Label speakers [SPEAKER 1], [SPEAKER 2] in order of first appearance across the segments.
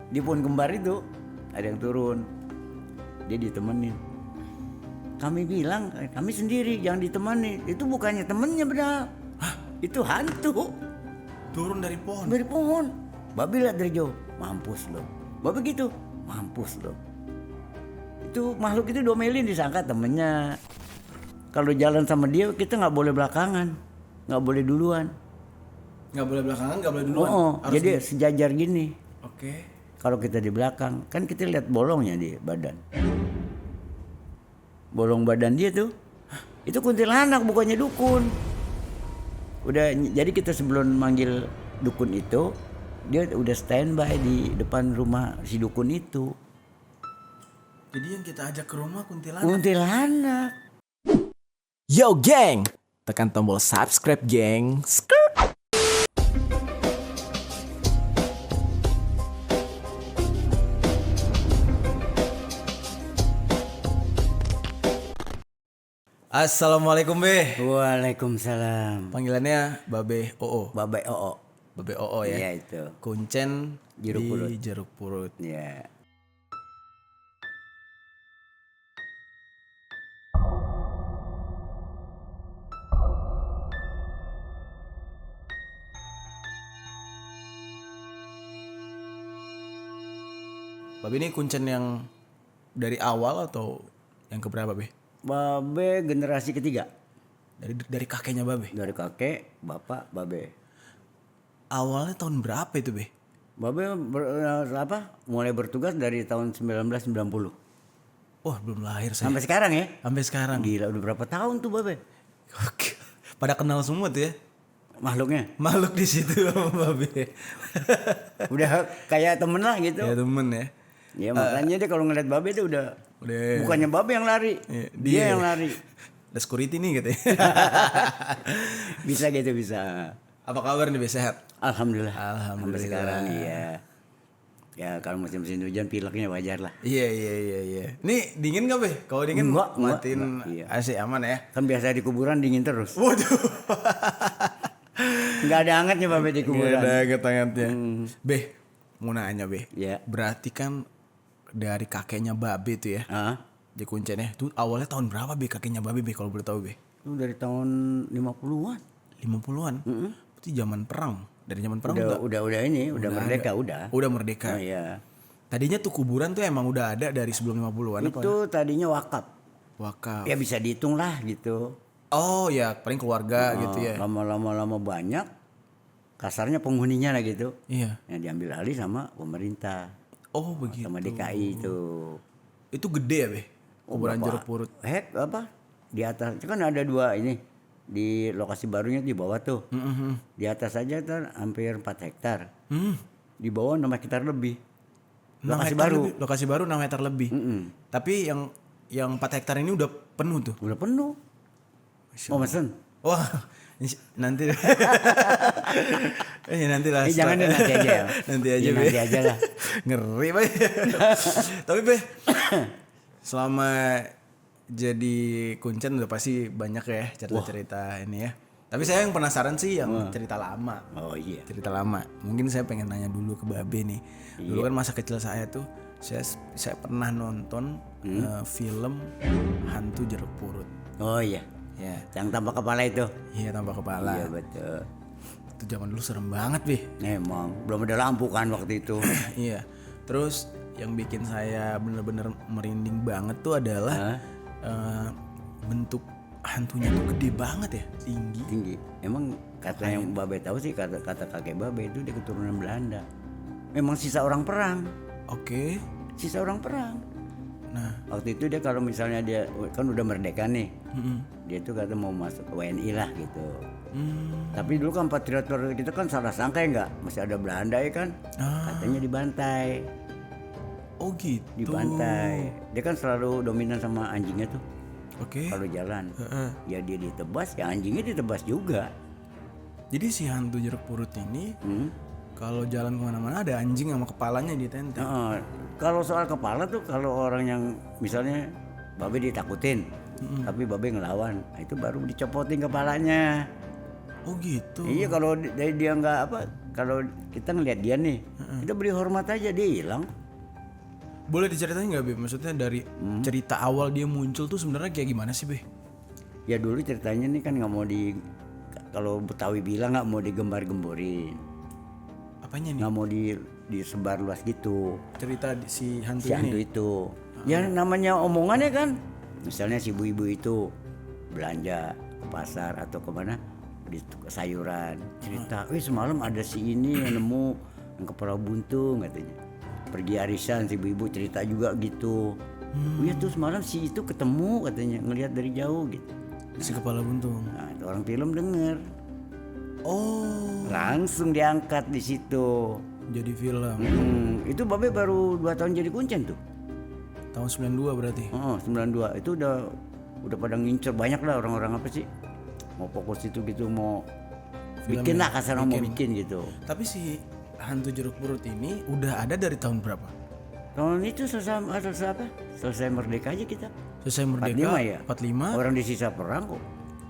[SPEAKER 1] di pohon kembar itu ada yang turun, dia ditemenin. Kami bilang kami sendiri jangan ditemani, itu bukannya temennya benar. Itu hantu
[SPEAKER 2] Turun dari pohon.
[SPEAKER 1] dari pohon. Babi lihat dari jauh, mampus lo. Babi gitu, mampus lo. Itu makhluk itu domelin, disangka temennya. Kalau jalan sama dia kita nggak boleh belakangan, nggak boleh duluan.
[SPEAKER 2] Nggak boleh belakangan, nggak boleh duluan.
[SPEAKER 1] Oh,
[SPEAKER 2] Harus
[SPEAKER 1] jadi sejajar gini.
[SPEAKER 2] Oke.
[SPEAKER 1] Kalau kita di belakang, kan kita lihat bolongnya di badan. Bolong badan dia tuh, itu kuntilanak bukannya dukun. Udah, jadi kita sebelum manggil dukun itu, dia udah standby di depan rumah si dukun itu.
[SPEAKER 2] Jadi yang kita ajak ke rumah kuntilanak.
[SPEAKER 1] Kuntilanak.
[SPEAKER 3] Yo geng, tekan tombol subscribe geng.
[SPEAKER 2] Assalamualaikum Be.
[SPEAKER 1] Waalaikumsalam.
[SPEAKER 2] Panggilannya Babe Oo.
[SPEAKER 1] Babai Oo.
[SPEAKER 2] Babe Oo ya.
[SPEAKER 1] Iya itu.
[SPEAKER 2] Kuncen
[SPEAKER 1] Jeruk
[SPEAKER 2] di
[SPEAKER 1] purut.
[SPEAKER 2] Jeruk Purut.
[SPEAKER 1] Ya.
[SPEAKER 2] Babe ini kuncen yang dari awal atau yang keberapa Be?
[SPEAKER 1] Babe generasi ketiga.
[SPEAKER 2] Dari kakeknya Babe.
[SPEAKER 1] Dari kakek, bapak, babe.
[SPEAKER 2] Awalnya tahun berapa itu Be?
[SPEAKER 1] Babe mulai bertugas dari tahun 1990.
[SPEAKER 2] Wah belum lahir saya.
[SPEAKER 1] Sampai sekarang ya.
[SPEAKER 2] Sampai sekarang.
[SPEAKER 1] Gila udah berapa tahun tuh Babe?
[SPEAKER 2] Oke. Pada kenal semua tuh ya.
[SPEAKER 1] Makhluknya.
[SPEAKER 2] Makhluk di situ sama Babe.
[SPEAKER 1] Udah kayak temen lah gitu.
[SPEAKER 2] Ya temen ya.
[SPEAKER 1] Ya makanya dia kalau ngeliat Babe tuh udah bukannya Babe yang lari.
[SPEAKER 2] Iya,
[SPEAKER 1] Dia yang lari.
[SPEAKER 2] Ada security nih katanya.
[SPEAKER 1] Bisa gitu bisa.
[SPEAKER 2] Apa kabar nih Be, sehat?
[SPEAKER 1] Alhamdulillah.
[SPEAKER 2] Alhamdulillah.
[SPEAKER 1] Sampai sekarang iya. Ya kalau musim-musim hujan pileknya wajar lah.
[SPEAKER 2] Iya. Nih dingin gak Be? Kalau dingin
[SPEAKER 1] Enggak,
[SPEAKER 2] matiin
[SPEAKER 1] iya.
[SPEAKER 2] AC aman ya.
[SPEAKER 1] Kan biasa di kuburan dingin terus.
[SPEAKER 2] Waduh.
[SPEAKER 1] Nggak ada hangatnya Babe di
[SPEAKER 2] Gak
[SPEAKER 1] kuburan.
[SPEAKER 2] ada hangat-hangatnya. Be, mau nanya Be.
[SPEAKER 1] Ya.
[SPEAKER 2] Berarti kan dari kakeknya Babe tuh ya.
[SPEAKER 1] Ah,
[SPEAKER 2] Di Kuncen ya. Tuh awalnya tahun berapa Be kakeknya Babe Be kalau boleh tahu Be?
[SPEAKER 1] itu dari tahun 50-an.
[SPEAKER 2] 50-an. Berarti zaman perang. Dari zaman perang
[SPEAKER 1] Udah ini, udah merdeka udah.
[SPEAKER 2] udah merdeka.
[SPEAKER 1] Oh iya.
[SPEAKER 2] Tadinya tuh kuburan tuh emang udah ada dari sebelum 50-an apa?
[SPEAKER 1] Itu tadinya wakaf.
[SPEAKER 2] Wakaf.
[SPEAKER 1] Ya bisa dihitung lah gitu.
[SPEAKER 2] Oh ya, paling keluarga gitu ya.
[SPEAKER 1] Lama-lama banyak. Kasarnya penghuninya lah gitu.
[SPEAKER 2] Iya.
[SPEAKER 1] Yang diambil alih sama pemerintah.
[SPEAKER 2] Oh begitu.
[SPEAKER 1] Sama DKI itu.
[SPEAKER 2] Itu gede ya Be? Kuburan
[SPEAKER 1] Berapa?
[SPEAKER 2] Jeruk Purut.
[SPEAKER 1] Apa? Di atas itu kan ada dua ini. Di lokasi barunya di bawah tuh. Di atas saja kan hampir 4 hektar. Di bawah 6 hektar lebih.
[SPEAKER 2] 6
[SPEAKER 1] Lokasi
[SPEAKER 2] hektar
[SPEAKER 1] baru.
[SPEAKER 2] lebih. Lokasi baru 6 hektar lebih. Tapi yang 4 hektar ini udah penuh tuh.
[SPEAKER 1] Udah penuh. Oh mesen.
[SPEAKER 2] Wah, nanti. Nanti lah.
[SPEAKER 1] Jangan deh, nanti aja ya.
[SPEAKER 2] Nanti aja
[SPEAKER 1] Ya,
[SPEAKER 2] Be.
[SPEAKER 1] nanti aja lah.
[SPEAKER 2] Ngeri Be. Tapi Be, selama jadi Kuncen udah pasti banyak ya cerita-cerita ini ya. Tapi saya yang penasaran sih yang cerita lama.
[SPEAKER 1] Oh iya.
[SPEAKER 2] Cerita lama. Mungkin saya pengen nanya dulu ke Babe nih. Dulu kan masa kecil saya tuh saya pernah nonton film Hantu Jeruk Purut.
[SPEAKER 1] Oh iya.
[SPEAKER 2] Ya.
[SPEAKER 1] Yang tanpa kepala itu.
[SPEAKER 2] Iya tanpa kepala.
[SPEAKER 1] Iya betul.
[SPEAKER 2] Itu zaman dulu serem banget Be.
[SPEAKER 1] Emang belum ada lampu kan waktu itu.
[SPEAKER 2] Iya. Terus yang bikin saya bener-bener merinding banget tuh adalah bentuk hantunya tuh gede banget ya, tinggi.
[SPEAKER 1] Tinggi. Emang kata yang Babe tahu sih kata kakek Babe itu dia keturunan Belanda. Memang sisa orang perang.
[SPEAKER 2] Oke.
[SPEAKER 1] Sisa orang perang.
[SPEAKER 2] Nah,
[SPEAKER 1] Waktu itu dia kalau misalnya dia kan udah merdeka nih. Dia tuh kata mau masuk ke WNI lah gitu. Tapi dulu kan patriot kita kan salah sangka ya enggak, masih ada Belanda ya kan. Katanya dibantai.
[SPEAKER 2] oh gitu.
[SPEAKER 1] Dibantai. Dia kan selalu dominan sama anjingnya tuh.
[SPEAKER 2] Oke.
[SPEAKER 1] Kalau jalan. Ya dia ditebas, ya anjingnya ditebas juga.
[SPEAKER 2] Jadi si hantu jeruk purut ini kalau jalan kemana-mana ada anjing sama kepalanya ditenteng.
[SPEAKER 1] Kalau soal kepala tuh kalau orang yang misalnya Babe ditakutin, tapi Babe ngelawan, nah itu baru dicopotin kepalanya.
[SPEAKER 2] Oh gitu.
[SPEAKER 1] Iya kalau dia nggak apa kalau kita ngeliat dia nih, kita beri hormat aja, dia hilang.
[SPEAKER 2] Boleh diceritain nggak Be? Maksudnya dari cerita awal dia muncul tuh sebenarnya kayak gimana sih Be?
[SPEAKER 1] Ya dulu ceritanya nih kan nggak mau kalau Betawi bilang nggak mau digembar-gemborin,
[SPEAKER 2] Apanya nih?
[SPEAKER 1] nggak mau disebar luas gitu.
[SPEAKER 2] Cerita si hantu
[SPEAKER 1] Si hantu
[SPEAKER 2] ini.
[SPEAKER 1] itu, ya namanya omongannya kan, misalnya si ibu-ibu itu belanja ke pasar atau kemana di sayuran, cerita, semalam ada si ini yang nemu yang kepala buntung katanya. Pergi arisan si ibu-ibu cerita juga gitu. Iya tuh semalam si itu ketemu katanya ngelihat dari jauh gitu.
[SPEAKER 2] Si kepala buntung.
[SPEAKER 1] Nah, itu orang film denger,
[SPEAKER 2] Oh,
[SPEAKER 1] langsung diangkat di situ.
[SPEAKER 2] jadi film.
[SPEAKER 1] Itu Babe baru 2 tahun jadi kuncen tuh.
[SPEAKER 2] Tahun 92 berarti.
[SPEAKER 1] Oh, 92 itu udah pada ngincer banyak lah orang-orang apa sih mau fokus itu gitu, mau bikin lah kasar mau bikin gitu.
[SPEAKER 2] Tapi si hantu jeruk purut ini udah ada dari tahun berapa?
[SPEAKER 1] Tahun itu selesai merdeka aja kita.
[SPEAKER 2] Selesai merdeka
[SPEAKER 1] 45 ya.
[SPEAKER 2] 45.
[SPEAKER 1] Orang disisa perang kok.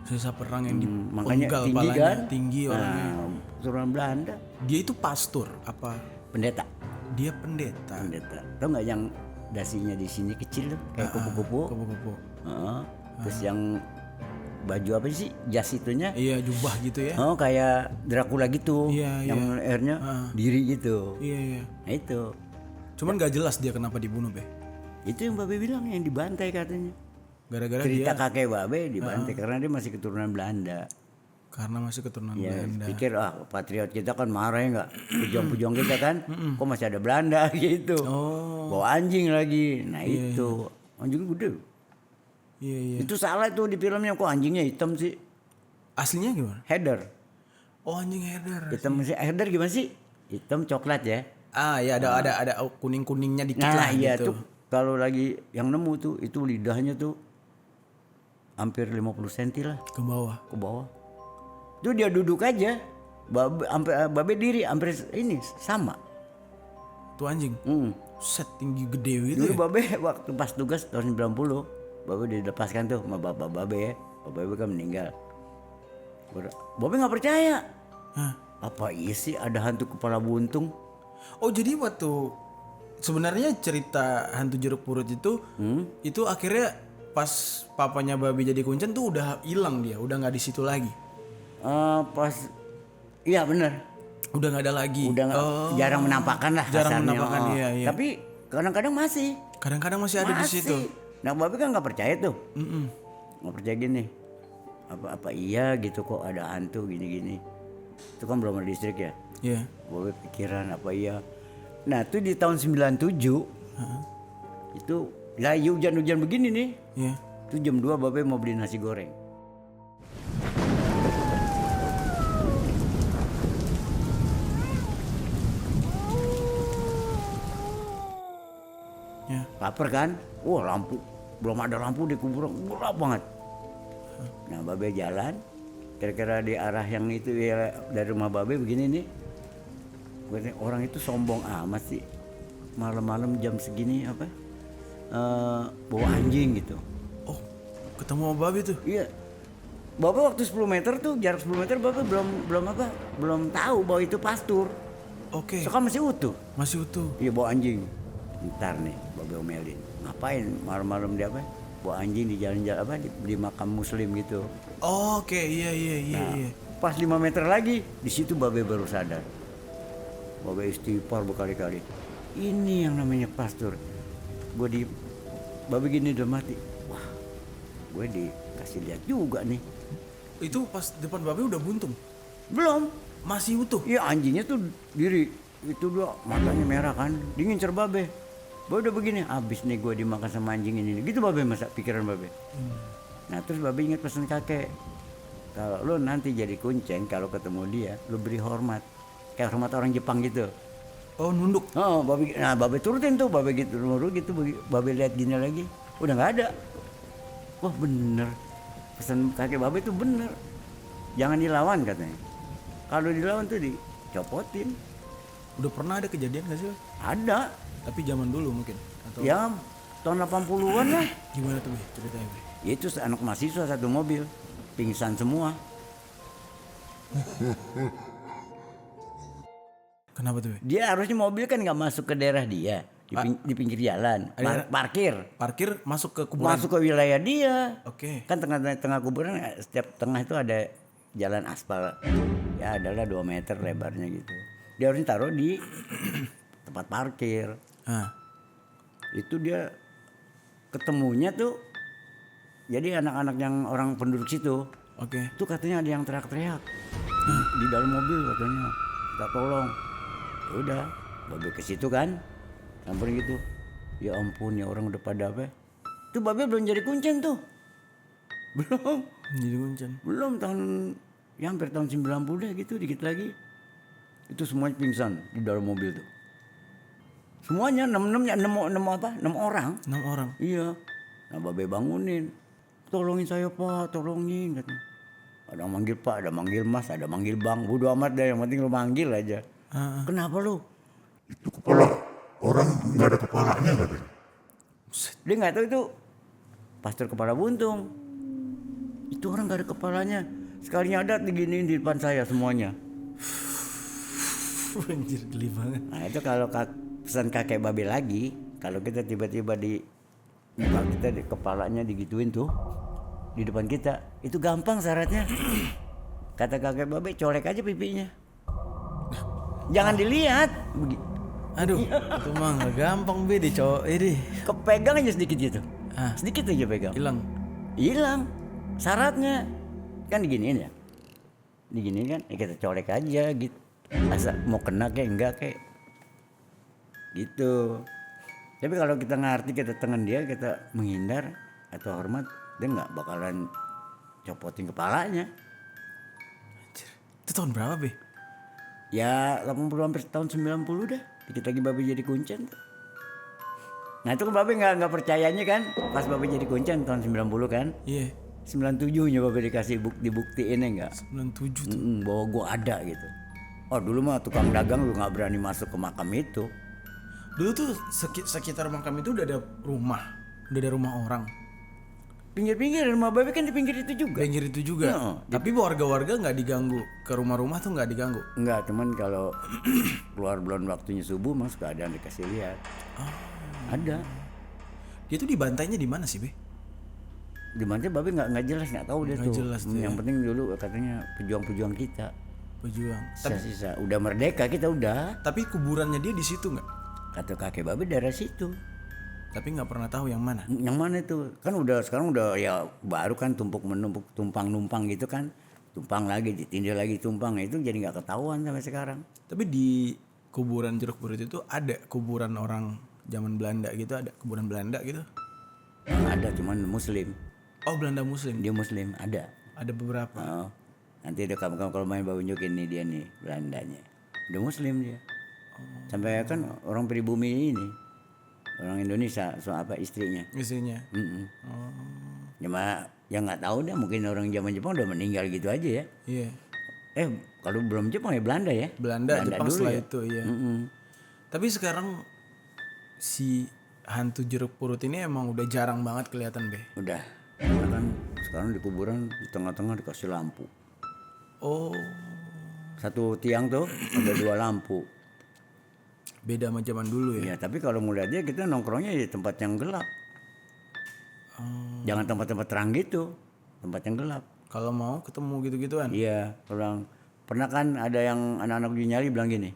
[SPEAKER 2] Sisa perang yang
[SPEAKER 1] Makanya
[SPEAKER 2] dipenggal
[SPEAKER 1] tinggi
[SPEAKER 2] palanya,
[SPEAKER 1] kan.
[SPEAKER 2] tinggi orangnya.
[SPEAKER 1] Nah, keturunan Belanda.
[SPEAKER 2] Dia itu pastor apa?
[SPEAKER 1] Pendeta.
[SPEAKER 2] Dia pendeta.
[SPEAKER 1] Tahu nggak yang dasinya di sini kecil tuh kayak kupu-kupu.
[SPEAKER 2] Kupu-kupu.
[SPEAKER 1] Heeh. Terus yang baju apa sih jas itunya?
[SPEAKER 2] Iya, jubah gitu ya.
[SPEAKER 1] Oh kayak Dracula gitu,
[SPEAKER 2] Iya,
[SPEAKER 1] yang airnya diri gitu.
[SPEAKER 2] Iya, iya.
[SPEAKER 1] Nah itu
[SPEAKER 2] Cuman gak jelas dia kenapa dibunuh, Be.
[SPEAKER 1] yang Babe bilang yang dibantai katanya.
[SPEAKER 2] Gara-gara
[SPEAKER 1] Cerita
[SPEAKER 2] dia
[SPEAKER 1] kakek Babe dibantai karena dia masih keturunan Belanda.
[SPEAKER 2] karena masih keturunan
[SPEAKER 1] Ya
[SPEAKER 2] Belanda.
[SPEAKER 1] pikir patriot kita kan marah ya nggak, pejuang-pejuang kita kan, kok masih ada Belanda gitu.
[SPEAKER 2] Oh,
[SPEAKER 1] Bawa anjing lagi, nah itu anjing gede.
[SPEAKER 2] iya iya.
[SPEAKER 1] Itu salah tuh di filmnya, kok anjingnya hitam sih?
[SPEAKER 2] Aslinya gimana?
[SPEAKER 1] Heather,
[SPEAKER 2] Oh, anjing herder.
[SPEAKER 1] hitam sih. Heather gimana sih? Hitam coklat ya.
[SPEAKER 2] Ah, ya ada kuning-kuningnya dikit lah
[SPEAKER 1] Nah iya
[SPEAKER 2] gitu.
[SPEAKER 1] tuh kalau lagi yang nemu tuh itu lidahnya tuh hampir 50 cm lah
[SPEAKER 2] Ke bawah.
[SPEAKER 1] ke bawah. Tuh dia duduk aja, Babe diri hampir ini sama.
[SPEAKER 2] Tuh anjing. Set tinggi gede gitu
[SPEAKER 1] Dulu
[SPEAKER 2] ya.
[SPEAKER 1] Babe waktu pas tugas tahun 90, Babe dilepaskan tuh sama bapak Babe ya. Bapak Babe kan meninggal. Babe nggak percaya.
[SPEAKER 2] Hah.
[SPEAKER 1] Apa iya sih ada hantu kepala buntung?
[SPEAKER 2] Oh, jadi waktu sebenarnya cerita hantu jeruk purut itu akhirnya pas papanya babi jadi kuncen tuh udah hilang dia, udah nggak di situ lagi.
[SPEAKER 1] Pas iya bener.
[SPEAKER 2] Udah nggak ada lagi.
[SPEAKER 1] Udah jarang menampakkan lah
[SPEAKER 2] Jarang
[SPEAKER 1] kasarnya.
[SPEAKER 2] menampakkan, iya, iya.
[SPEAKER 1] Tapi kadang-kadang masih.
[SPEAKER 2] Kadang-kadang masih ada di situ.
[SPEAKER 1] Nah Babe kan nggak percaya tuh. Nggak percaya gini. Apa iya gitu kok ada hantu gini-gini. Itu kan belum ada listrik ya.
[SPEAKER 2] Iya.
[SPEAKER 1] Babe pikiran apa iya. Nah itu di tahun 97 itu lagi hujan-hujan begini nih.
[SPEAKER 2] Iya.
[SPEAKER 1] Itu jam 2 Babe mau beli nasi goreng.
[SPEAKER 2] Iya.
[SPEAKER 1] Lapar kan? Wah lampu, belum ada lampu di kuburan, gelap banget. Nah Babe jalan, kira-kira di arah yang itu ya dari rumah Babe begini nih. Gue tanya, orang itu sombong amat sih, malam-malam jam segini apa? Bawa anjing gitu.
[SPEAKER 2] Oh, ketemu sama babi tuh.
[SPEAKER 1] Iya. Babe waktu 10 meter tuh, jarak 10 meter Babe belum tahu bahwa itu pastur.
[SPEAKER 2] Oke.
[SPEAKER 1] So kan masih utuh.
[SPEAKER 2] Masih utuh.
[SPEAKER 1] Iya bawa anjing. Ntar nih Babe omelin. Ngapain malam-malam dia apa? Bawa anjing di jalan-jalan apa di makam muslim gitu.
[SPEAKER 2] Oh, oke, iya iya iya
[SPEAKER 1] Nah,
[SPEAKER 2] iya.
[SPEAKER 1] pas 5 meter lagi di situ Babe baru sadar. Babe istighfar berkali-kali. Ini yang namanya pastur. Babe gini udah mati. Wah, gue dikasih lihat juga nih.
[SPEAKER 2] Itu pas depan babi udah buntung.
[SPEAKER 1] Belum.
[SPEAKER 2] Masih utuh.
[SPEAKER 1] Iya anjingnya tuh diri. Itu dia matanya merah kan. Ngincer Babe. Babe udah begini. Abis nih gue dimakan sama anjing ini. Gitu Babe masa pikiran Babe. Nah terus Babe ingat pesan kakek. Kalau lu nanti jadi kuncen, kalau ketemu dia, lu beri hormat. Kayak hormat orang Jepang gitu.
[SPEAKER 2] Oh, nunduk.
[SPEAKER 1] Oh, Babe turutin tuh, Babe gitu, nurut gitu, Babe lihat gini lagi, udah nggak ada. Wah bener, pesan kakek Babe itu bener. Jangan dilawan katanya. Kalau dilawan tuh dicopotin.
[SPEAKER 2] Udah pernah ada kejadian gak sih?
[SPEAKER 1] Ada,
[SPEAKER 2] Tapi zaman dulu mungkin atau
[SPEAKER 1] ya tahun 80-an lah.
[SPEAKER 2] gimana tuh, Be? Ceritanya, Be?
[SPEAKER 1] Ya itu anak mahasiswa satu mobil, pingsan semua.
[SPEAKER 2] Kenapa tuh? Be?
[SPEAKER 1] Dia harusnya mobil kan nggak masuk ke daerah dia, di pinggir jalan, parkir.
[SPEAKER 2] Parkir masuk ke kuburan.
[SPEAKER 1] Masuk ke wilayah dia.
[SPEAKER 2] Oke.
[SPEAKER 1] Kan tengah kuburan, setiap tengah itu ada jalan aspal. Ya adalah 2 meter lebarnya gitu. Dia harusnya taruh di tempat parkir.
[SPEAKER 2] Ah.
[SPEAKER 1] Itu dia ketemunya tuh, jadi anak-anak yang orang penduduk situ,
[SPEAKER 2] Oke.
[SPEAKER 1] itu katanya ada yang teriak-teriak di dalam mobil katanya, minta tolong. Ya udah, Babe ke situ kan, samperin gitu. Ya ampun, ya orang udah pada apa? Itu Babe belum jadi kuncen tuh. Belum.
[SPEAKER 2] Jadi kuncen.
[SPEAKER 1] Belum ya hampir tahun 90 deh gitu, dikit lagi. Itu semuanya pingsan di dalam mobil tuh. Semuanya 6 orang.
[SPEAKER 2] 6 orang.
[SPEAKER 1] Iya. Nah Babe bangunin. Tolongin saya Pak, tolongin katanya. Ada yang manggil Pak, ada manggil Mas, ada manggil Bang. Bodo amat deh, yang penting lu manggil aja. Kenapa lu?
[SPEAKER 4] Itu kepala orang nggak ada kepalanya nggak ada.
[SPEAKER 1] Dia nggak tahu itu pastor kepala buntung. Itu orang nggak ada kepalanya. Sekalinya ada diginiin di depan saya semuanya.
[SPEAKER 2] Anjir geli banget.
[SPEAKER 1] Nah itu kalau pesan kakek Babe lagi, kalau kita tiba-tiba di muka kita di kepalanya digituin tuh di depan kita, itu gampang syaratnya. Kata kakek Babe, colek aja pipinya. Jangan dilihat.
[SPEAKER 2] Aduh, itu mah nggak gampang Be dicowok ini.
[SPEAKER 1] Kepegang aja sedikit gitu.
[SPEAKER 2] Ah.
[SPEAKER 1] Sedikit aja pegang.
[SPEAKER 2] Hilang.
[SPEAKER 1] Syaratnya kan diginiin ya. Diginiin kan, ya kita colek aja gitu. Asal mau kena kayak enggak kayak gitu. Tapi kalau kita ngerti, kita tengen dia, kita menghindar atau hormat, dia nggak bakalan copotin kepalanya.
[SPEAKER 2] Anjir. Itu tahun berapa Be?
[SPEAKER 1] Ya 80 hampir tahun 90 dah. Dikit lagi Babe jadi kuncen. Nah itu kan Babe nggak percayanya kan, pas Babe jadi kuncen tahun 90 kan.
[SPEAKER 2] Iya.
[SPEAKER 1] 97-nya Babe dikasih dibuktiin enggak?
[SPEAKER 2] 97 tuh.
[SPEAKER 1] Bahwa gua ada gitu. Oh dulu mah tukang dagang lu nggak berani masuk ke makam itu.
[SPEAKER 2] Dulu tuh sekitar makam itu udah ada rumah. Udah ada rumah orang.
[SPEAKER 1] Pinggir-pinggir rumah Babe kan di pinggir itu juga.
[SPEAKER 2] Pinggir itu juga.
[SPEAKER 1] Iya.
[SPEAKER 2] Tapi warga-warga nggak diganggu. Ke rumah-rumah tuh nggak diganggu.
[SPEAKER 1] Enggak, cuman kalau keluar bulan waktunya subuh mas keadaan dikasih lihat. Ada.
[SPEAKER 2] Dia tuh dibantainya di mana sih Be?
[SPEAKER 1] Di mana Babe nggak jelas, nggak tahu dia
[SPEAKER 2] Nggak
[SPEAKER 1] tuh.
[SPEAKER 2] jelas tuh
[SPEAKER 1] Yang penting dulu katanya pejuang-pejuang kita.
[SPEAKER 2] Pejuang.
[SPEAKER 1] Sisa-sisa. Udah merdeka kita udah.
[SPEAKER 2] Tapi kuburannya dia di situ nggak?
[SPEAKER 1] Kata kakek Babe daerah situ.
[SPEAKER 2] Tapi nggak pernah tahu yang mana.
[SPEAKER 1] Yang mana itu? Kan udah sekarang udah ya baru kan tumpang numpang gitu kan. Tumpang lagi, ditindir lagi tumpang, itu jadi nggak ketahuan sampai sekarang.
[SPEAKER 2] Tapi di kuburan Jeruk Purut itu ada kuburan orang zaman Belanda gitu, ada kuburan Belanda gitu.
[SPEAKER 1] Ada cuman Muslim.
[SPEAKER 2] Oh Belanda Muslim.
[SPEAKER 1] Dia Muslim ada.
[SPEAKER 2] Ada beberapa.
[SPEAKER 1] Oh, nanti ada kamu kalau main bawa unjukin nih dia nih Belandanya. Udah Muslim dia. Sampai kan orang pribumi ini, orang Indonesia, soal apa istrinya.
[SPEAKER 2] Isinya.
[SPEAKER 1] Cuma yang nggak tahu dah, mungkin orang zaman Jepang udah meninggal gitu aja ya.
[SPEAKER 2] Iya.
[SPEAKER 1] Kalau belum Jepang ya Belanda ya.
[SPEAKER 2] Belanda Jepang
[SPEAKER 1] dulu
[SPEAKER 2] setelah
[SPEAKER 1] ya.
[SPEAKER 2] itu iya. Tapi sekarang si hantu Jeruk Purut ini emang udah jarang banget kelihatan Be.
[SPEAKER 1] Udah. Karena kan sekarang di kuburan di tengah-tengah dikasih lampu.
[SPEAKER 2] Oh,
[SPEAKER 1] Satu tiang tuh ada 2 lampu.
[SPEAKER 2] beda sama zaman dulu ya.
[SPEAKER 1] Ya, tapi kalau mau lihat dia kita nongkrongnya di tempat yang gelap. Jangan tempat-tempat terang gitu. Tempat yang gelap.
[SPEAKER 2] Kalau mau ketemu gitu-gituan.
[SPEAKER 1] Iya, orang pernah kan ada yang anak-anak di nyali bilang gini,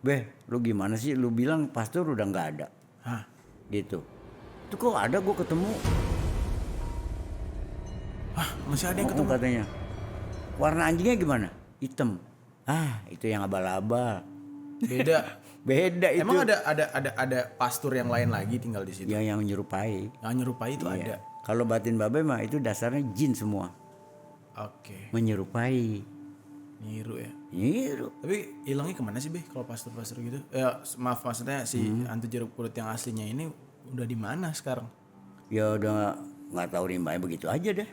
[SPEAKER 1] "Beh, lu gimana sih? Lu bilang pastor udah nggak ada."
[SPEAKER 2] Hah?
[SPEAKER 1] Gitu. Itu kok ada gua ketemu.
[SPEAKER 2] Hah, masih ada yang
[SPEAKER 1] ketemu
[SPEAKER 2] ketemu?
[SPEAKER 1] katanya. Warna anjingnya gimana? Hitam. Itu yang abal-abal.
[SPEAKER 2] Beda.
[SPEAKER 1] Beda itu.
[SPEAKER 2] Emang ada pastor yang lain lagi tinggal di situ.
[SPEAKER 1] yang menyerupai.
[SPEAKER 2] Yang nyerupai itu ada.
[SPEAKER 1] Kalau batin babe mah itu dasarnya jin semua.
[SPEAKER 2] Oke.
[SPEAKER 1] Menyerupai.
[SPEAKER 2] Niru ya.
[SPEAKER 1] Niru.
[SPEAKER 2] Tapi hilangnya kemana sih Be kalau pastor-pastor gitu? Ya maaf maksudnya si hantu Jeruk Purut yang aslinya ini udah di mana sekarang?
[SPEAKER 1] Ya udah nggak tahu rimbanya begitu aja deh.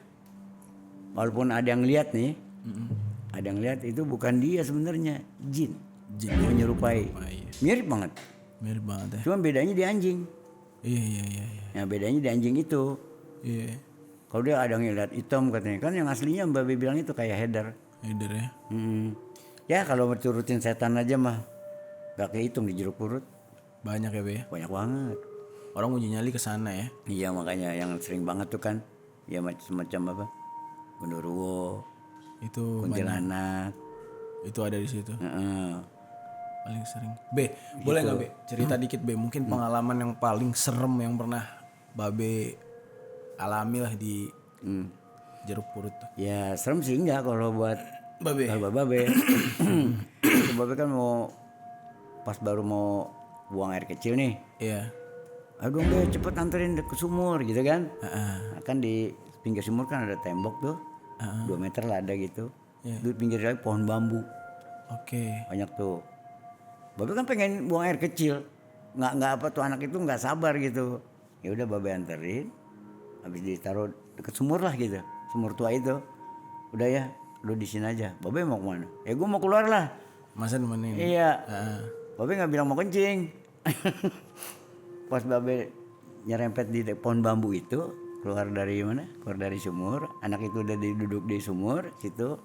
[SPEAKER 1] Walaupun ada yang lihat nih, ada yang lihat itu bukan dia sebenarnya, jin.
[SPEAKER 2] Jin
[SPEAKER 1] Menyerupai.
[SPEAKER 2] iya.
[SPEAKER 1] Mirip banget.
[SPEAKER 2] Mirip banget ya.
[SPEAKER 1] Cuma bedanya di anjing.
[SPEAKER 2] Iya.
[SPEAKER 1] Nah bedanya di anjing itu.
[SPEAKER 2] Iya.
[SPEAKER 1] Kalau dia ada yang lihat hitam katanya, kan yang aslinya Mbak Be bilang itu kayak header.
[SPEAKER 2] Header ya.
[SPEAKER 1] Ya kalau turutin setan aja mah Gak kehitung di jeruk purut.
[SPEAKER 2] Banyak ya be ya.
[SPEAKER 1] Banyak banget.
[SPEAKER 2] Orang uji nyali ke sana ya.
[SPEAKER 1] Iya makanya yang sering banget tuh kan. Ya macam apa. Genderuwo.
[SPEAKER 2] Itu banyak.
[SPEAKER 1] Kuntilanak.
[SPEAKER 2] Itu ada di situ.
[SPEAKER 1] Heeh.
[SPEAKER 2] Paling sering. Be, boleh nggak be? Cerita dikit be. Mungkin pengalaman yang paling serem yang pernah Babe alami lah di jeruk purut tuh.
[SPEAKER 1] Ya serem sih enggak kalau buat
[SPEAKER 2] Babe.
[SPEAKER 1] kalau babe. Itu babe kan mau pas baru mau buang air kecil nih.
[SPEAKER 2] Iya.
[SPEAKER 1] Aduh deh cepet anterin ke sumur gitu kan. Nah, kan di pinggir sumur kan ada tembok tuh. 2 meter lah ada gitu. Di pinggir lagi pohon bambu.
[SPEAKER 2] Oke.
[SPEAKER 1] Banyak tuh. Babe kan pengen buang air kecil. Nggak apa tuh anak itu nggak sabar gitu. Ya udah babe anterin. Habis ditaruh deket sumur lah gitu. Sumur tua itu. Udah ya, lu di sini aja. Babe mau kemana? Ya gue mau keluar lah.
[SPEAKER 2] Masa nemenin?
[SPEAKER 1] Iya. Babe nggak bilang mau kencing. Pas babe nyerempet di pohon bambu itu, keluar dari mana? Keluar dari sumur. Anak itu udah duduk di sumur situ.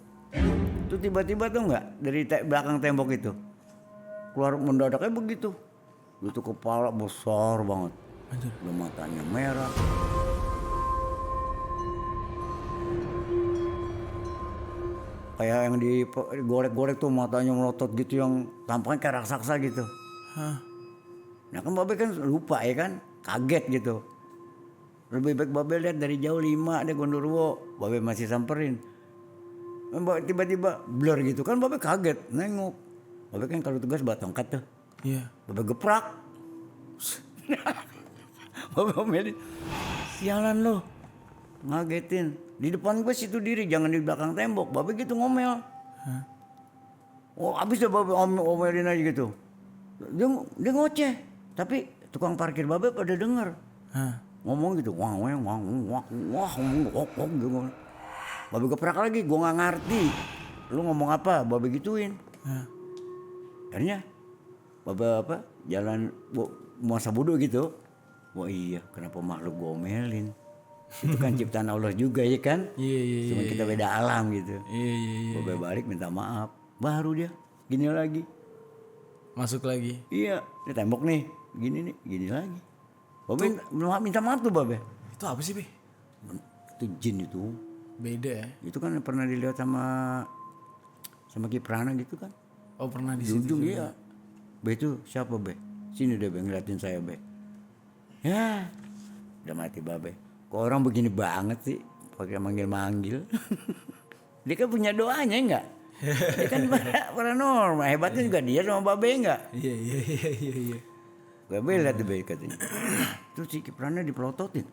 [SPEAKER 1] Tuh tiba-tiba tuh nggak dari belakang tembok itu keluar mendadaknya begitu. Itu kepala besar banget.
[SPEAKER 2] Anjir.
[SPEAKER 1] Udah matanya merah. Kayak yang digorek-gorek tuh matanya melotot gitu yang tampaknya kayak raksasa gitu.
[SPEAKER 2] Hah?
[SPEAKER 1] Nah kan babe kan lupa ya kan, kaget gitu. Lebih baik babe lihat dari jauh 5 ada gondoruo, babe masih samperin. Tiba-tiba blur gitu kan babe kaget, nengok. Babe kan kalau tugas bawa tongkat tuh.
[SPEAKER 2] Iya.
[SPEAKER 1] Babe geprak. Babe omelin, sialan lo, ngagetin. Di depan gue situ diri, jangan di belakang tembok. Babe gitu ngomel. Oh abis deh babe omelin aja gitu. Dia ngoceh, tapi tukang parkir babe pada denger. Ngomong gitu, wah gitu. Babe geprak lagi, gue nggak ngerti. Lu ngomong apa? Babe gituin. Akhirnya babe apa? Jalan masa bodoh gitu. Wah iya, kenapa makhluk gue omelin? Itu kan ciptaan Allah juga ya kan?
[SPEAKER 2] Iya.
[SPEAKER 1] Cuma kita beda alam gitu.
[SPEAKER 2] Iya.
[SPEAKER 1] Babe balik minta maaf. Baru dia gini lagi.
[SPEAKER 2] Masuk lagi.
[SPEAKER 1] Iya, ini tembok nih. Gini lagi. Babe minta maaf tuh babe.
[SPEAKER 2] Itu apa sih be?
[SPEAKER 1] Itu jin itu.
[SPEAKER 2] Beda ya?
[SPEAKER 1] Itu kan pernah dilihat sama Kiprana gitu kan.
[SPEAKER 2] Oh pernah di
[SPEAKER 1] Di
[SPEAKER 2] situ.
[SPEAKER 1] ujung iya. Be itu siapa be? Sini deh be ngeliatin saya be. Ya, udah mati babe. Kok orang begini banget sih? Pakai manggil-manggil. Dia kan punya doanya enggak? Dia kan paranormal. Hebatnya juga dia sama babe enggak?
[SPEAKER 2] Iya.
[SPEAKER 1] Babe lihat deh be katanya. Terus si Kiprana dipelototin.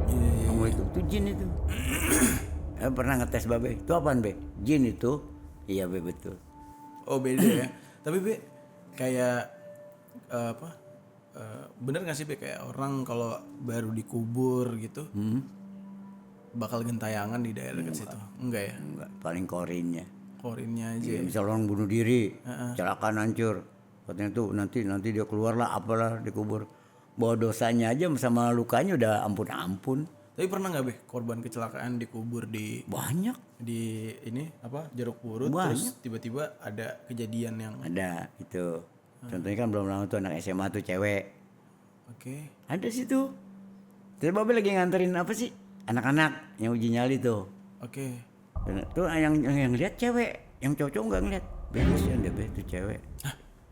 [SPEAKER 2] Iya.
[SPEAKER 1] Kamu itu jin itu. Pernah ngetes babe. Itu apaan be? Jin itu. Iya be betul.
[SPEAKER 2] Oh beda ya. Tapi be kayak bener gak sih be kayak orang kalau baru dikubur gitu bakal gentayangan di daerah dekat situ? Enggak ya?
[SPEAKER 1] Enggak, paling korinnya.
[SPEAKER 2] Korinnya aja.
[SPEAKER 1] Ya, misal orang bunuh diri, kecelakaan hancur. Katanya tuh nanti dia keluar lah apalah dikubur. Bawa dosanya aja sama lukanya udah ampun-ampun.
[SPEAKER 2] Tapi pernah nggak be korban kecelakaan dikubur di
[SPEAKER 1] Banyak.
[SPEAKER 2] ini apa jeruk purut
[SPEAKER 1] Banyak.
[SPEAKER 2] terus tiba-tiba ada kejadian yang
[SPEAKER 1] Ada itu. Contohnya kan belum lama tuh anak SMA tuh cewek.
[SPEAKER 2] oke.
[SPEAKER 1] Ada situ. Terus babe lagi nganterin apa sih? Anak-anak yang uji nyali tuh.
[SPEAKER 2] Oke.
[SPEAKER 1] Dan tuh yang lihat cewek, yang cowok nggak ngeliat. Beres ya deh tuh cewek.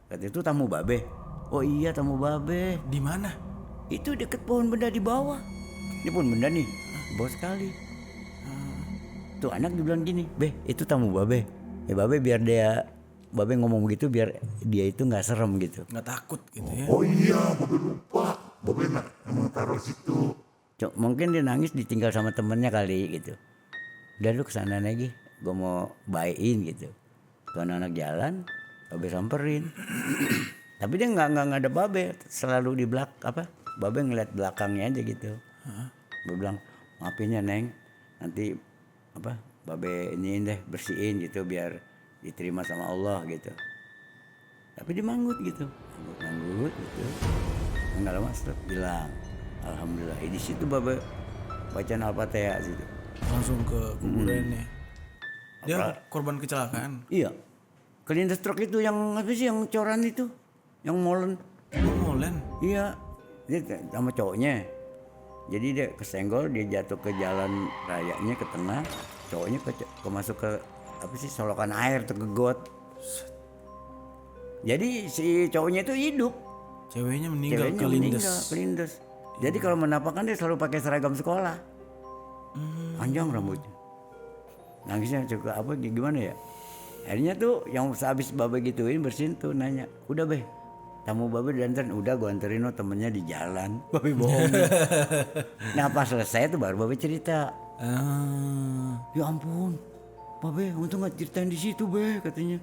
[SPEAKER 1] Kata itu tamu babe. Oh iya tamu babe.
[SPEAKER 2] Di mana?
[SPEAKER 1] Itu deket pohon benda di bawah. Ini pohon benda nih, bawah sekali. Tuh anak dibilang gini, be itu tamu babe. Ya babe biar babe ngomong begitu biar dia itu nggak serem gitu.
[SPEAKER 2] Nggak takut gitu ya?
[SPEAKER 4] Oh iya, babe lupa. Babe emang taruh situ.
[SPEAKER 1] Mungkin dia nangis ditinggal sama temennya kali gitu. Udah lu kesana lagi, gue mau baikin gitu. Tuh anak jalan, babe samperin. Tapi dia nggak ada babe, selalu di babe ngeliat belakangnya aja gitu. Babe bilang maafin ya neng, nanti babe iniin deh bersihin gitu biar diterima sama Allah gitu. Tapi dia manggut gitu, manggut gitu. Nggak lama setelah bilang, alhamdulillah. Di situ babe bacaan Al-Fatihah situ.
[SPEAKER 2] Langsung ke kuburannya. Dia korban kecelakaan.
[SPEAKER 1] Iya, Kelindes truk itu yang apa sih yang coran itu, yang molen.
[SPEAKER 2] Oh, molen.
[SPEAKER 1] Iya, dia sama cowoknya. Jadi dia kesenggol, dia jatuh ke jalan rayanya ke tengah, cowoknya masuk ke apa sih solokan air tuh ke got. Jadi si cowoknya itu hidup,
[SPEAKER 2] Ceweknya meninggal
[SPEAKER 1] ceweknya
[SPEAKER 2] kelindes.
[SPEAKER 1] meninggal, kelindes. Jadi kalau menapakan dia selalu pakai seragam sekolah, panjang rambutnya. Nangisnya juga apa gimana ya? Akhirnya tuh yang sehabis babe gituin bersin tuh nanya, udah be, tamu babe dianterin, udah gua anterin lo temennya di jalan, babe bohong. Nah pas selesai tuh baru babe cerita, ya ampun, babe untung nggak ceritain di situ be katanya.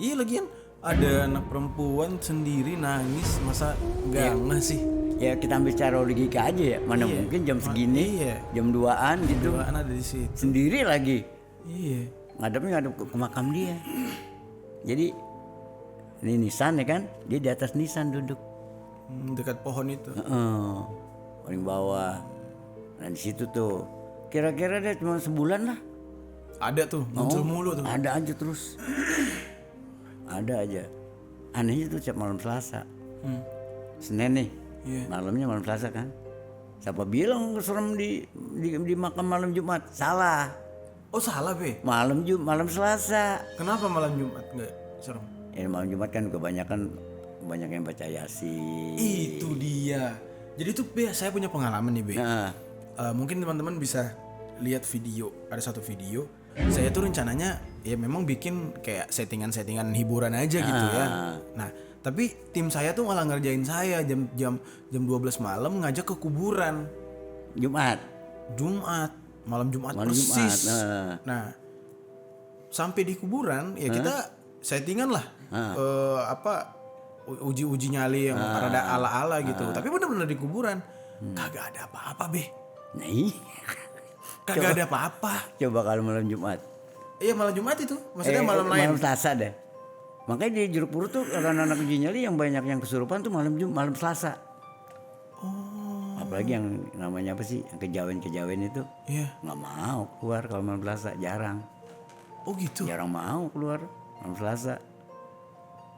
[SPEAKER 2] Iya lagian ada anak perempuan sendiri nangis masa nggak ngeh sih?
[SPEAKER 1] Ya kita ambil secara logika aja ya, mana
[SPEAKER 2] Iya.
[SPEAKER 1] mungkin jam segini,
[SPEAKER 2] Iya.
[SPEAKER 1] jam 2-an gitu,
[SPEAKER 2] Dua anak ada di situ.
[SPEAKER 1] sendiri lagi.
[SPEAKER 2] Iya.
[SPEAKER 1] Ngadep ke makam dia. Jadi ini nisan ya kan, dia di atas nisan duduk.
[SPEAKER 2] Dekat pohon itu.
[SPEAKER 1] Paling bawah. Nah di situ tuh, kira-kira dia cuma sebulan lah.
[SPEAKER 2] Ada tuh muncul mulu tuh.
[SPEAKER 1] Ada aja terus. Ada aja. Anehnya tuh tiap malam Selasa. Senin nih,
[SPEAKER 2] Iya.
[SPEAKER 1] malamnya malam Selasa kan. Siapa bilang serem di makam malam Jumat? Salah.
[SPEAKER 2] Oh salah be.
[SPEAKER 1] Malam Selasa.
[SPEAKER 2] Kenapa malam Jumat nggak serem?
[SPEAKER 1] Ya malam Jumat kan banyak yang baca Yasin.
[SPEAKER 2] Itu dia. Jadi tuh be, saya punya pengalaman nih be.
[SPEAKER 1] Nah,
[SPEAKER 2] Mungkin teman-teman bisa lihat video. Ada satu video. Saya tuh rencananya ya memang bikin kayak settingan-settingan hiburan aja gitu ya. Nah tapi tim saya tuh malah ngerjain saya jam 12 malam ngajak ke kuburan.
[SPEAKER 1] Jumat.
[SPEAKER 2] Malam Jumat
[SPEAKER 1] Malam
[SPEAKER 2] persis.
[SPEAKER 1] Jumat,
[SPEAKER 2] Nah, sampai di kuburan ya kita settingan lah uji nyali yang rada ala-ala gitu. Tapi bener-bener di kuburan kagak ada apa-apa be.
[SPEAKER 1] Nah, iya.
[SPEAKER 2] Kagak ada apa-apa.
[SPEAKER 1] Coba kalau malam Jumat.
[SPEAKER 2] Iya malam Jumat itu, maksudnya malam lain.
[SPEAKER 1] Malam Selasa deh. Makanya di Jeruk Purut tuh anak-anak uji nyali yang banyak yang kesurupan tuh malam Selasa. Apalagi yang namanya apa sih, yang kejawen itu
[SPEAKER 2] Iya.
[SPEAKER 1] nggak mau keluar kalau malam Selasa, jarang.
[SPEAKER 2] Oh gitu.
[SPEAKER 1] Jarang mau keluar malam Selasa.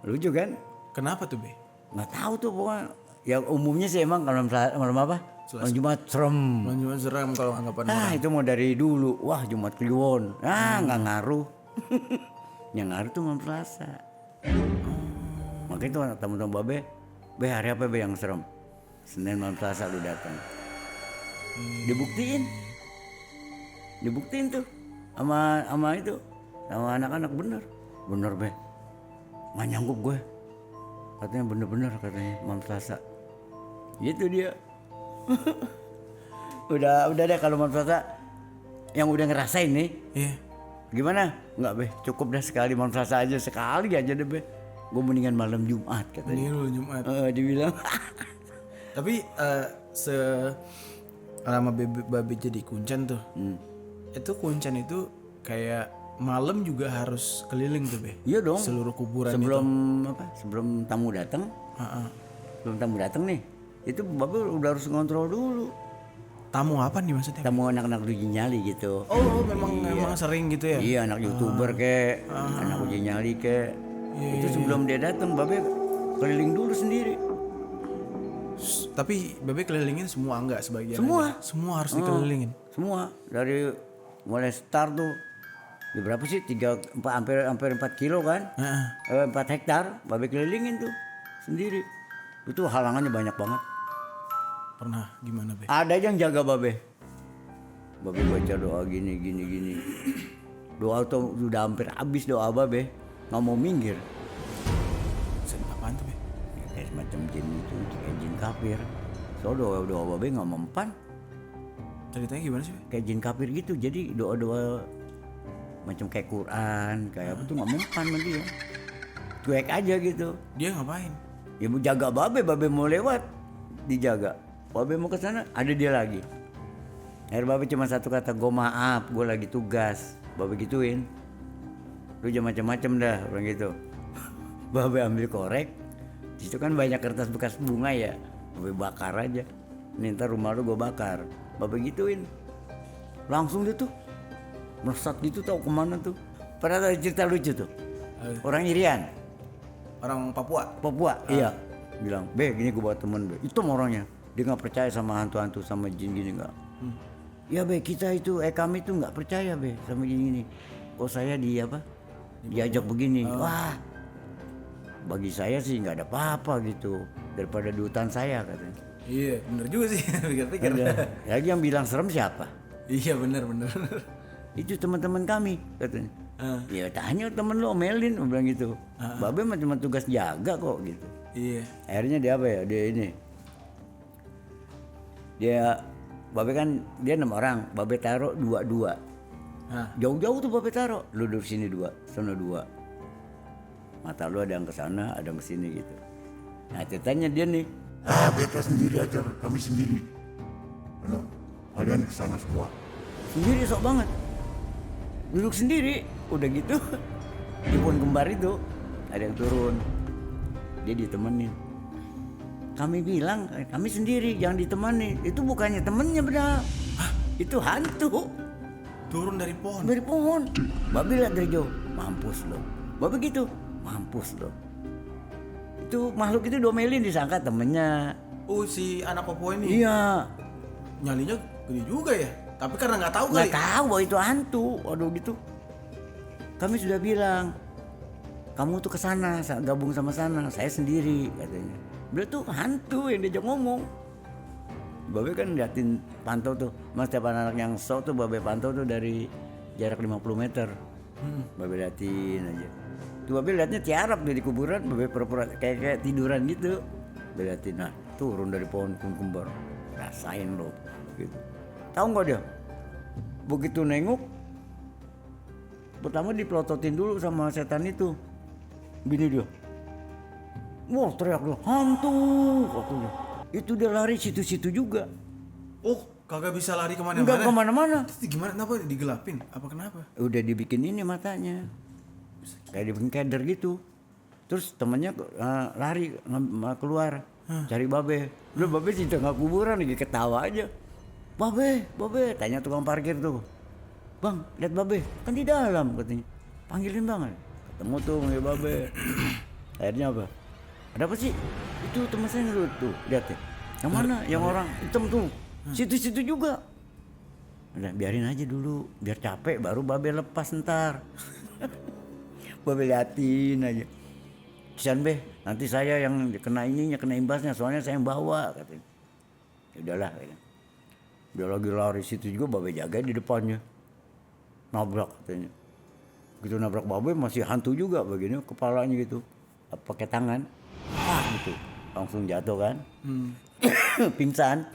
[SPEAKER 1] Lucu kan?
[SPEAKER 2] Kenapa tuh be?
[SPEAKER 1] Nggak tahu tuh pokoknya. Ya umumnya sih emang kalau malam apa? Malam Jumat serem.
[SPEAKER 2] Malam Jumat seram kalau anggapan
[SPEAKER 1] Nah
[SPEAKER 2] orang.
[SPEAKER 1] itu mau dari dulu. Wah Jumat Kliwon. Nggak ngaruh. Yang ngaruh tuh malam Selasa. Makanya tuh teman-teman babe, hari apa be yang serem? Senin malam Selasa lu datang. Dibuktiin tuh sama itu, sama anak-anak bener be. Nggak nyanggup gue. Katanya bener katanya malam Selasa. Gitu dia. udah deh kalau malam Selasa yang udah ngerasain nih.
[SPEAKER 2] Iya.
[SPEAKER 1] Gimana? Enggak be, cukup dah sekali malam Selasa aja, sekali aja deh be. Gue mendingan malam Jumat katanya.
[SPEAKER 2] Ini lu Jumat.
[SPEAKER 1] Dibilang.
[SPEAKER 2] Tapi selama babe jadi kuncen tuh, itu kuncen itu kayak malam juga harus keliling tuh be.
[SPEAKER 1] Iya dong.
[SPEAKER 2] Seluruh kuburan
[SPEAKER 1] Sebelum tamu datang,
[SPEAKER 2] Heeh.
[SPEAKER 1] sebelum tamu datang nih, itu babe udah harus ngontrol dulu.
[SPEAKER 2] Tamu apa nih maksudnya?
[SPEAKER 1] Tamu anak-anak uji nyali gitu.
[SPEAKER 2] Oh memang sering gitu ya?
[SPEAKER 1] Iya anak youtuber kek, anak uji nyali kek. Itu sebelum dia datang, babe keliling dulu sendiri.
[SPEAKER 2] Tapi babe kelilingin semua enggak sebagian?
[SPEAKER 1] Semua.
[SPEAKER 2] aja? Semua harus dikelilingin.
[SPEAKER 1] Semua dari mulai start tuh di berapa sih hampir 4 kilo kan, 4 hektar babe kelilingin tuh sendiri. Itu halangannya banyak banget.
[SPEAKER 2] Pernah gimana be?
[SPEAKER 1] Ada yang jaga babe baca doa gini. Doa tuh udah hampir habis doa babe, nggak mau minggir.
[SPEAKER 2] Apaan tuh be?
[SPEAKER 1] Ya, kayak semacam jin itu, kayak jin kafir. So doa babe nggak mempan,
[SPEAKER 2] Ceritanya gimana sih be?
[SPEAKER 1] kayak jin kafir gitu. Jadi doa macam kayak Quran, kayak apa tuh nggak mempan sama dia. Cuek aja gitu.
[SPEAKER 2] Dia ngapain?
[SPEAKER 1] Ya mau jaga babe mau lewat dijaga. Babe mau ke sana ada dia lagi. Akhir babe cuma satu kata, gue maaf, gue lagi tugas. Babe gituin. Lu jangan macam-macam dah, orang gitu. Babe ambil korek. Di situ kan banyak kertas bekas bunga ya. Babe bakar aja. Nih ntar rumah lu gue bakar. Babe gituin. Langsung dia tuh melesat gitu, tahu kemana tuh. Pernah ada cerita lucu tuh. Orang Irian,
[SPEAKER 2] Orang Papua.
[SPEAKER 1] Papua. Iya. Bilang, "Be, gini gue bawa temen, Be." Itu orangnya. Dia nggak percaya sama hantu-hantu sama jin gini nggak. Ya, Be, kita itu kami itu nggak percaya, Be, sama gini-gini. Oh, saya diajak begini. Wah. Bagi saya sih nggak ada apa-apa gitu daripada di hutan saya katanya.
[SPEAKER 2] Iya, bener juga sih. Pikir-pikir.
[SPEAKER 1] Lagi yang bilang serem siapa?
[SPEAKER 2] Iya, bener.
[SPEAKER 1] Itu teman-teman kami katanya. Ya tanya temen lo omelin, gua bilang gitu. Babe mah cuma tugas jaga kok gitu.
[SPEAKER 2] Iya.
[SPEAKER 1] Akhirnya dia apa ya? Babe kan dia 6 orang, Babe taruh 2-2. Jauh-jauh tuh Babe taruh. Lu duduk sini 2, sana 2. Mata lu ada yang ke sana, ada yang ke sini gitu. Nah, ceritanya dia nih,
[SPEAKER 4] Beta sendiri aja, kami sendiri. Ano, kalian kesana semua.
[SPEAKER 1] sendiri sok banget. Duduk sendiri, udah gitu. Di pohon kembar itu ada yang turun. Dia ditemenin. Kami bilang, kami sendiri, jangan ditemani. Itu bukannya temennya benar. Itu hantu.
[SPEAKER 2] Turun dari pohon.
[SPEAKER 1] Dari pohon. Babe lihat dari jauh, mampus lo. Babe gitu, mampus lo. Itu makhluk itu domelin disangka temennya.
[SPEAKER 2] Oh, si anak Papua ini.
[SPEAKER 1] Iya.
[SPEAKER 2] Nyalinya gede juga ya. Tapi karena nggak tahu kali.
[SPEAKER 1] Nggak tahu bahwa itu hantu. Waduh gitu. Kami sudah bilang, kamu tuh kesana, gabung sama sana. Saya sendiri katanya. Beliau tuh hantu yang diajak ngomong. Babe kan liatin pantau tuh. Mas tiap anak yang sok tuh Babe pantau tuh dari jarak 50 meter. Babe liatin aja. Tuh Babe liatnya tiarap dari kuburan. Babe pura-pura kayak tiduran gitu. Babe liatin, nah turun dari pohon kembar. Rasain lo gitu. Tahu nggak dia? Begitu nengok, pertama dipelototin dulu sama setan itu. Gini dia. Wah, teriak dia, hantu katanya. Itu dia lari situ-situ juga.
[SPEAKER 2] Oh, kagak bisa lari kemana-mana.
[SPEAKER 1] Enggak kemana-mana.
[SPEAKER 2] Terus gimana? Kenapa digelapin? Apa kenapa?
[SPEAKER 1] Udah dibikin ini matanya. Kayak dibikin keder gitu. Terus temennya lari keluar cari Babe. Lu Babe sih tengah kuburan lagi ketawa aja. Babe, tanya tukang parkir tuh. Bang, lihat Babe, kan di dalam katanya. Panggilin Bang. Ketemu tuh manggil Babe. Akhirnya apa? Ada apa sih? Itu teman saya tuh, lihat ya. Yang mana? Yang orang hitam tuh. Situ-situ juga. Udah biarin aja dulu, biar capek baru Babe lepas ntar. Babe liatin aja. Kesian Be, nanti saya yang kena imbasnya, soalnya saya yang bawa katanya. Ya udahlah katanya. Dia lagi lari situ juga Babe jaga di depannya. Nabrak katanya. Gitu nabrak Babe masih hantu juga begini kepalanya gitu. Pakai tangan. Gitu. Langsung jatuh kan. Pingsan.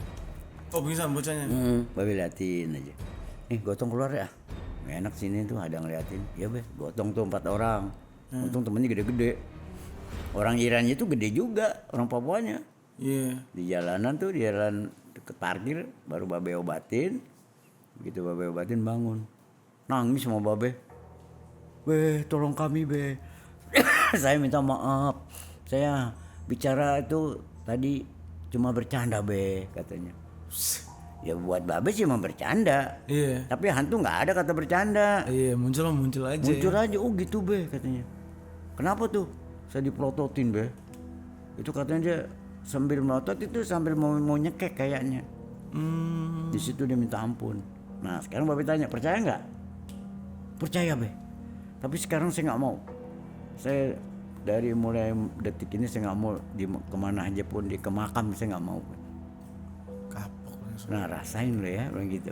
[SPEAKER 2] Oh, pingsan bocahnya.
[SPEAKER 1] Babe liatin aja. Nih gotong keluar ya. Nggak enak sini tuh ada ngeliatin. Iya Be, gotong tuh 4 orang. Untung temennya gede-gede. Orang Irannya itu gede juga, orang Papuanya.
[SPEAKER 2] Iya.
[SPEAKER 1] Di jalanan tuh, di jalan deket parkir, baru Babe obatin. Begitu Babe obatin bangun. Nangis sama Babe. Be, tolong kami Be. Saya minta maaf. Saya bicara itu tadi cuma bercanda Be, katanya. Ya buat Babe sih emang bercanda.
[SPEAKER 2] Iya.
[SPEAKER 1] Tapi hantu nggak ada kata bercanda.
[SPEAKER 2] Iya, muncul aja.
[SPEAKER 1] Muncul aja, oh gitu Be, katanya. Kenapa tuh? Saya dipelototin Be. Itu katanya dia sambil melotot itu sambil mau nyekek kayaknya. Di situ dia minta ampun. Nah sekarang Babe tanya, percaya nggak? Percaya Be. Tapi sekarang saya nggak mau. Saya dari mulai detik ini saya nggak mau kemana aja pun ke makam saya nggak mau.
[SPEAKER 2] Kapok langsung.
[SPEAKER 1] Nah rasain lo ya, orang gitu.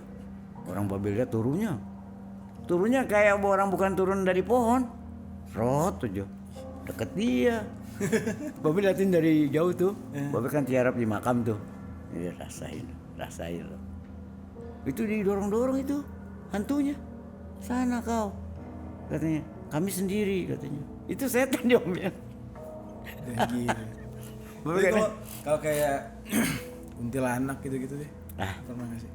[SPEAKER 1] Orang Babe lihat turunnya kayak orang bukan turun dari pohon. Rot aja, deket dia. Babe liatin dari jauh tuh. Babe kan tiarap di makam tuh. Ya rasain lo. Itu didorong-dorong itu hantunya. Sana kau, katanya. Kami sendiri katanya. Itu setan diomel.
[SPEAKER 2] Gila.
[SPEAKER 1] Babe
[SPEAKER 2] Tapi
[SPEAKER 1] kan-
[SPEAKER 2] kalau kayak kuntilanak gitu-gitu deh.
[SPEAKER 1] Ah.
[SPEAKER 2] Pernah nggak sih?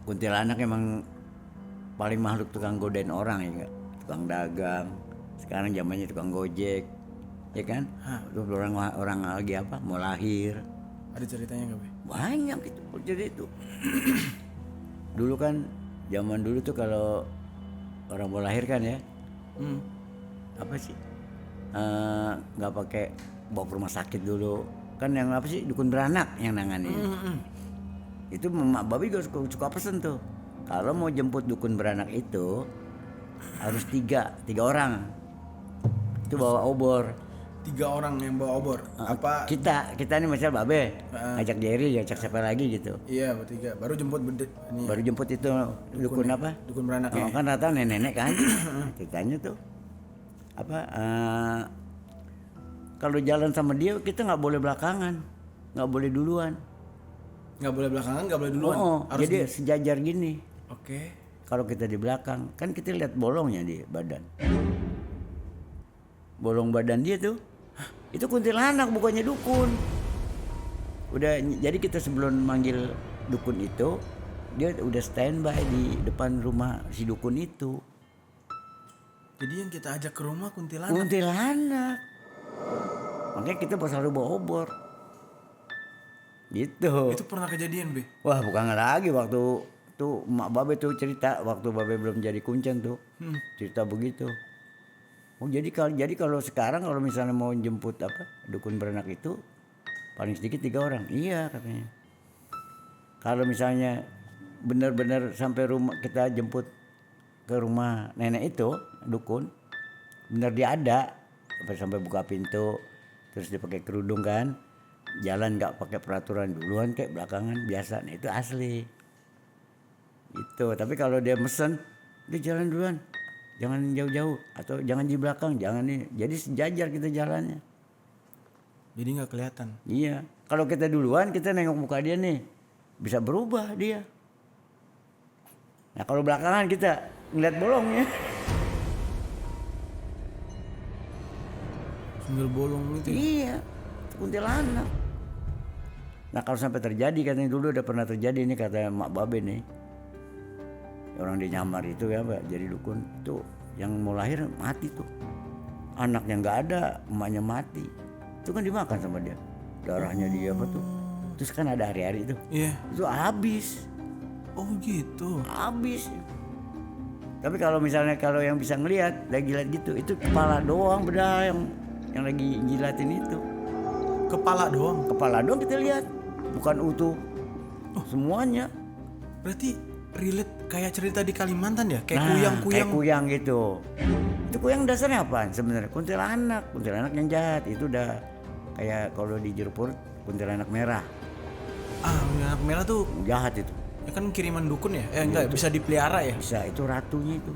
[SPEAKER 1] Kuntilanak emang paling makhluk tukang godain orang ya enggak? Tukang dagang. Sekarang zamannya tukang gojek. Ya kan? Terus orang lagi apa? Mau lahir.
[SPEAKER 2] Ada ceritanya nggak, Be?
[SPEAKER 1] Banyak itu jadi itu. Dulu kan zaman dulu tuh kalau orang mau lahir kan ya. apa sih, nggak pakai bawa ke rumah sakit dulu, kan yang apa sih dukun beranak yang nangani. Itu mak babi juga suka pesen tuh, kalau mau jemput dukun beranak itu harus tiga orang itu bawa obor.
[SPEAKER 2] 3 orang yang bawa obor. Apa?
[SPEAKER 1] Kita nih misal babe ajak Jerry, ajak siapa lagi gitu,
[SPEAKER 2] Iya, bertiga. Baru jemput ini.
[SPEAKER 1] baru jemput itu dukun apa.
[SPEAKER 2] Dukun beranak ya.
[SPEAKER 1] Kan rata nenek kan. Ceritanya tuh apa, kalau jalan sama dia kita nggak boleh belakangan, nggak boleh duluan.
[SPEAKER 2] Nggak boleh belakangan, nggak boleh duluan. Harus
[SPEAKER 1] Jadi sejajar gini.
[SPEAKER 2] Oke.
[SPEAKER 1] Kalau kita di belakang kan kita lihat bolongnya di badan, bolong badan dia tuh, itu kuntilanak bukannya dukun. Udah, jadi kita sebelum manggil dukun itu dia udah standby di depan rumah si dukun itu.
[SPEAKER 2] Jadi yang kita ajak ke rumah kuntilanak.
[SPEAKER 1] Kuntilanak. Makanya kita selalu bawa obor. Gitu.
[SPEAKER 2] Itu pernah kejadian, Be?
[SPEAKER 1] Wah, bukan lagi waktu tuh emak babe tuh cerita waktu babe belum jadi kuncen tuh. Cerita begitu. Oh, jadi kalau sekarang kalau misalnya mau jemput apa dukun beranak itu paling sedikit 3 orang. Iya katanya. Kalau misalnya benar-benar sampai rumah kita jemput ke rumah nenek itu dukun, benar dia ada sampai buka pintu terus dia pakai kerudung kan, jalan nggak pakai peraturan duluan kayak belakangan biasa. Nah itu asli itu. Tapi kalau dia mesen dia jalan duluan, jangan jauh-jauh atau jangan di belakang, jangan nih, jadi sejajar kita jalannya.
[SPEAKER 2] Jadi nggak kelihatan.
[SPEAKER 1] Iya, kalau kita duluan kita nengok muka dia nih bisa berubah dia. Nah kalau belakangan kita ngeliat bolongnya.
[SPEAKER 2] Sambil bolong gitu.
[SPEAKER 1] Iya, kuntilanak. Nah kalau sampai terjadi, katanya dulu udah pernah terjadi nih kata mak babe nih, orang di Nyamar itu ya Pak, jadi dukun tuh yang mau lahir mati tuh, anaknya nggak ada, emaknya mati, itu kan dimakan sama dia, darahnya dia apa tuh, terus kan ada hari-hari itu,
[SPEAKER 2] Iya.
[SPEAKER 1] itu habis.
[SPEAKER 2] Oh gitu.
[SPEAKER 1] Habis. Tapi kalau misalnya kalau yang bisa ngelihat lagi lihat gitu, itu kepala doang beda yang lagi jilatin itu.
[SPEAKER 2] Kepala doang.
[SPEAKER 1] Kepala doang kita lihat, bukan utuh. Semuanya.
[SPEAKER 2] Berarti relate kayak cerita di Kalimantan ya? Kayak
[SPEAKER 1] Nah,
[SPEAKER 2] kuyang-kuyang.
[SPEAKER 1] kayak kuyang gitu. Itu kuyang dasarnya apaan sebenarnya? Kuntilanak yang jahat. Itu udah kayak kalau di Jerupur kuntilanak merah.
[SPEAKER 2] Kuntilanak merah tuh
[SPEAKER 1] Jahat itu.
[SPEAKER 2] ya kan kiriman dukun ya? Enggak, bisa dipelihara ya?
[SPEAKER 1] Bisa, itu ratunya itu.